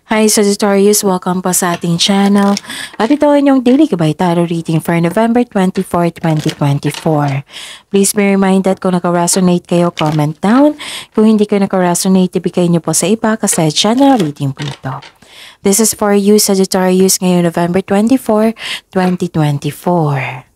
Hi Sagittarius, welcome po sa ating channel. At ito ay inyong daily gabay tarot reading for November 24, 2024. Please be reminded kung naka-resonate kayo, comment down. Kung hindi kayo naka-resonate, ibigay niyo po sa iba kasi channel reading po ito. This is for you Sagittarius ngayong November 24, 2024.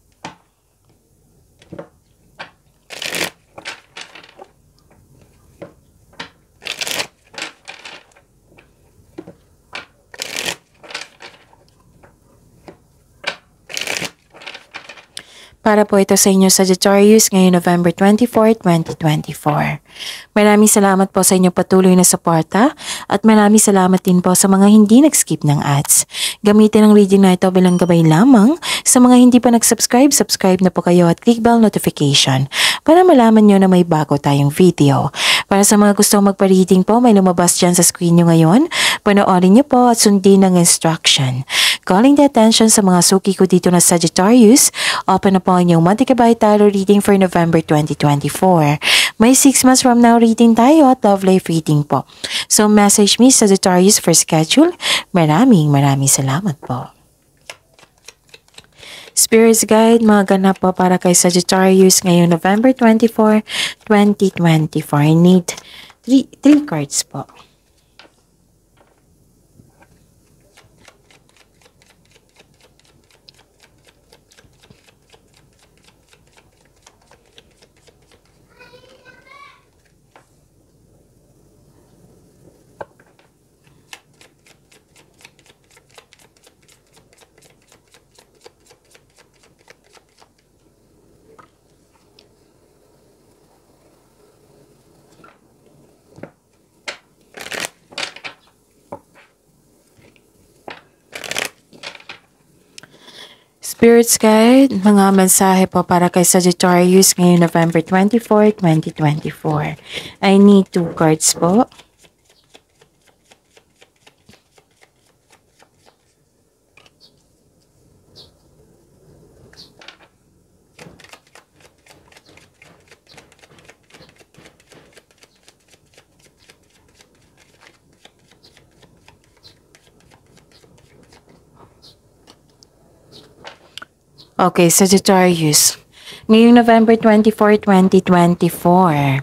Para po ito sa inyo Sagittarius ngayong November 24, 2024. Maraming salamat po sa inyong patuloy na suporta at maraming salamat din po sa mga hindi nag-skip ng ads. Gamitin ang reading na ito bilang gabay lamang. Sa mga hindi pa nag-subscribe, subscribe na po kayo at click bell notification para malaman nyo na may bago tayong video. Para sa mga gustong magpa-reading po, may lumabas dyan sa screen nyo ngayon. Panoorin nyo po at sundin ang instruction. Calling the attention sa mga suki ko dito na Sagittarius, open na po ang inyong monthly gabay tarot reading for November 2024. May 6 months from now reading tayo at love life reading po. So message me Sagittarius for schedule. Maraming salamat po. Spirits Guide, mga ganap po para kay Sagittarius ngayong November 24, 2024. I need 3 cards po. Spirits Guide, mga mensahe po para kay Sagittarius ngayong November 24, 2024. I need 2 cards po. Okay, Sagittarius. Ngayong November 24, 2024.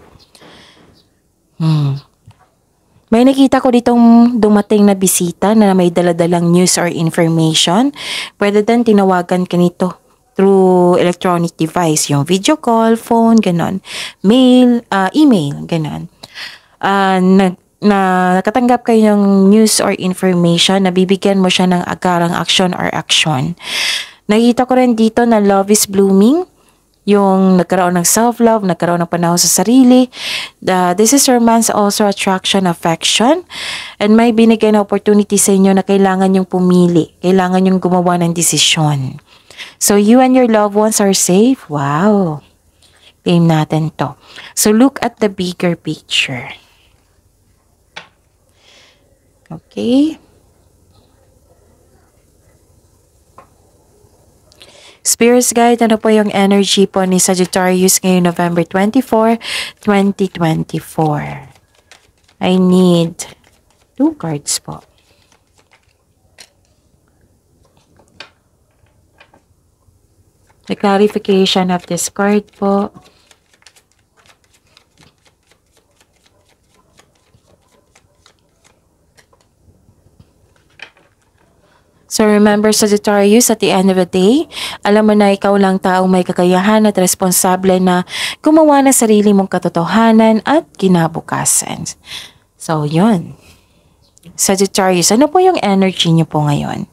May nakita ko ditong dumating na bisita na may daladalang news or information. Pwede din tinawagan ka nito through electronic device. Yung video call, phone, ganon. Mail, email, ganon. Nakatanggap kayo ng news or information na bibigyan mo siya ng agarang action or action. Nakita ko rin dito na love is blooming, yung nagkaroon ng self-love, nagkaroon ng panahon sa sarili. This is romance, also attraction, affection, and may binigay na opportunity sa inyo na kailangan yung pumili, kailangan yung gumawa ng desisyon. So you and your loved ones are safe. Wow! Claim natin to. So look at the bigger picture. Okay? Spirits Guide, ano po yung energy po ni Sagittarius ngayong November 24, 2024? I need 2 cards po. The clarification of this card po. So remember Sagittarius, at the end of the day, alam mo na ikaw lang taong may kakayahan at responsable na gumawa ng sarili mong katotohanan at kinabukasan. So yun. Sagittarius, ano po yung energy niyo po ngayon?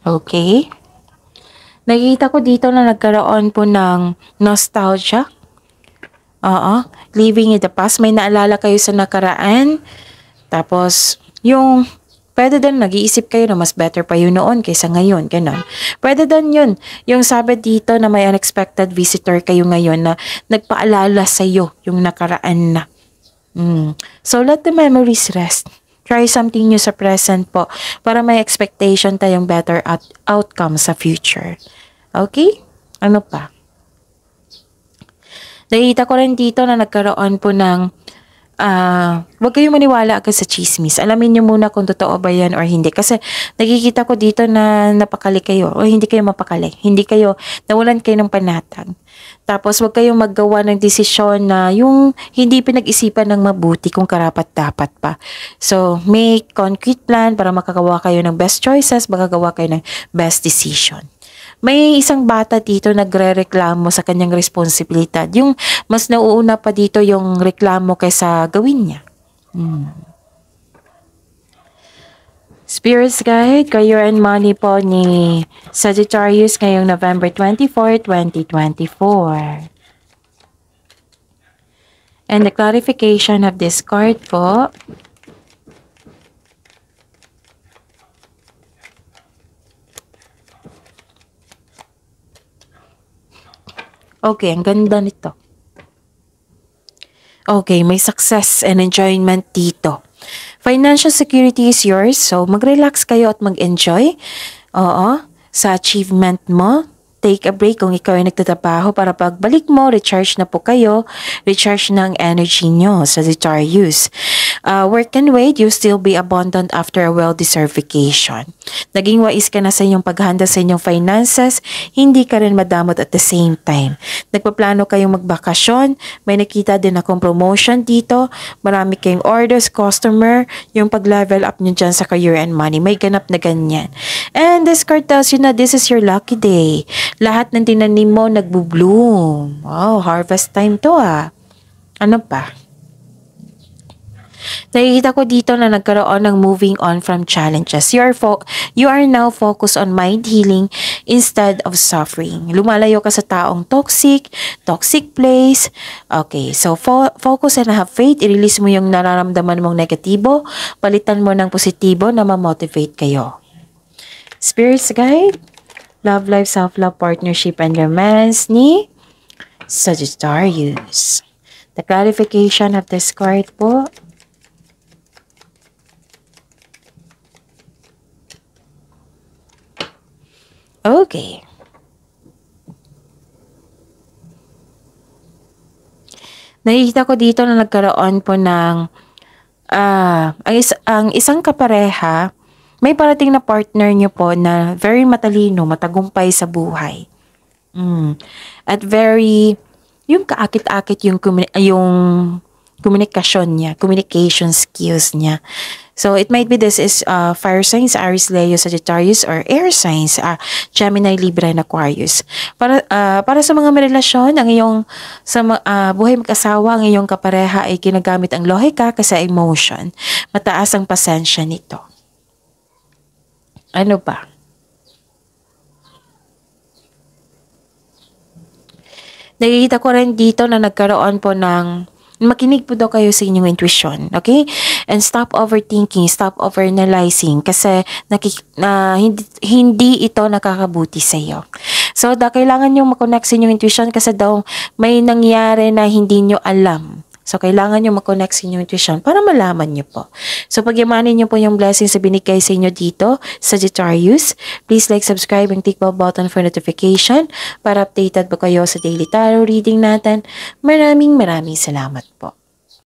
Okay. Nakita ko dito na nagkaroon po ng nostalgia. Living in the past. May naalala kayo sa nakaraan. Tapos, yung pwede din nag-iisip kayo na mas better pa yun noon kaysa ngayon, ganon. Pwede din yun. Yung sabi dito na may unexpected visitor kayo ngayon na nagpaalala sa'yo yung nakaraan na. So, let the memories rest. Try something new sa present po para may expectation tayong better outcome sa future. Okay? Ano pa? Nakita ko rin dito na nagkaroon po ng wag kayong maniwala agad sa chismis. Alamin nyo muna kung totoo ba yan or hindi. Kasi nakikita ko dito na napakali kayo o hindi kayo mapakali. Hindi kayo, nawalan kayo ng panatag. Tapos wag kayong maggawa ng desisyon na yung hindi pinag-isipan ng mabuti kung karapat-dapat pa. So, make concrete plan para makagawa kayo ng best choices, makagawa kayo ng best decision. May isang bata dito nagrereklamo sa kanyang responsibilidad. Yung mas nauuna pa dito yung reklamo kaysa gawin niya. Spirits Guide, Career and Money po ni Sagittarius ngayong November 24, 2024. And the clarification of this card po. Okay, ang ganda nito. Okay, may success and enjoyment dito. Financial security is yours, so mag-relax kayo at mag-enjoy. Oo, sa achievement mo. Take a break kung ikaw ay nagtatrabaho para pagbalik mo, recharge na po kayo. Recharge ng energy nyo, Sagittarius. Work and wait, you still be abundant after a well-deserved vacation. Naging wais ka na sa inyong paghanda sa inyong finances, hindi ka rin madamot at the same time. Nagpaplano kayong magbakasyon, may nakita din akong promotion dito, marami kayong orders, customer, yung pag-level up nyo dyan sa career and money, may ganap na ganyan. And this card tells you na this is your lucky day. Lahat ng tinanim mo nagbo-bloom. Wow, harvest time to Ano pa? Nakikita ko dito na nagkaroon ng moving on from challenges. You are now focused on mind healing instead of suffering. Lumalayo ka sa taong toxic place. Okay, so focus and have faith. I-release mo yung nararamdaman mong negatibo. Palitan mo ng positibo na ma-motivate kayo. Spirits Guide, Love Life, Self-Love, Partnership, and Romance ni Sagittarius. The clarification of this card po. Okay. Nakikita ko dito na nagkaroon po ng ang isang kapareha, may parating na partner nyo po na very matalino, matagumpay sa buhay. At very, yung kaakit-akit yung communication niya, communication skills niya. So, it might be this is fire signs, Aries, Leo, Sagittarius, or air signs, Gemini, Libra, and Aquarius. Para sa mga may relasyon, ang iyong buhay mag-asawa, ang iyong kapareha ay ginagamit ang lohika kasi emotion. Mataas ang pasensya nito. Ano ba? Nakikita ko rin dito na nagkaroon po ng makinig po daw kayo sa inyong intuition, okay? And stop overthinking, stop overanalyzing kasi hindi ito nakakabuti sa iyo. So, kailangan nyo makonect sa inyong intuition kasi daw may nangyari na hindi nyo alam. So, kailangan nyo makonect sa inyong intuition para malaman nyo po. So, pagyamanin nyo po yung blessings na binigay sa inyo dito, Sagittarius. Please like, subscribe, and click bell button for notification para updated po kayo sa daily tarot reading natin. Maraming salamat po.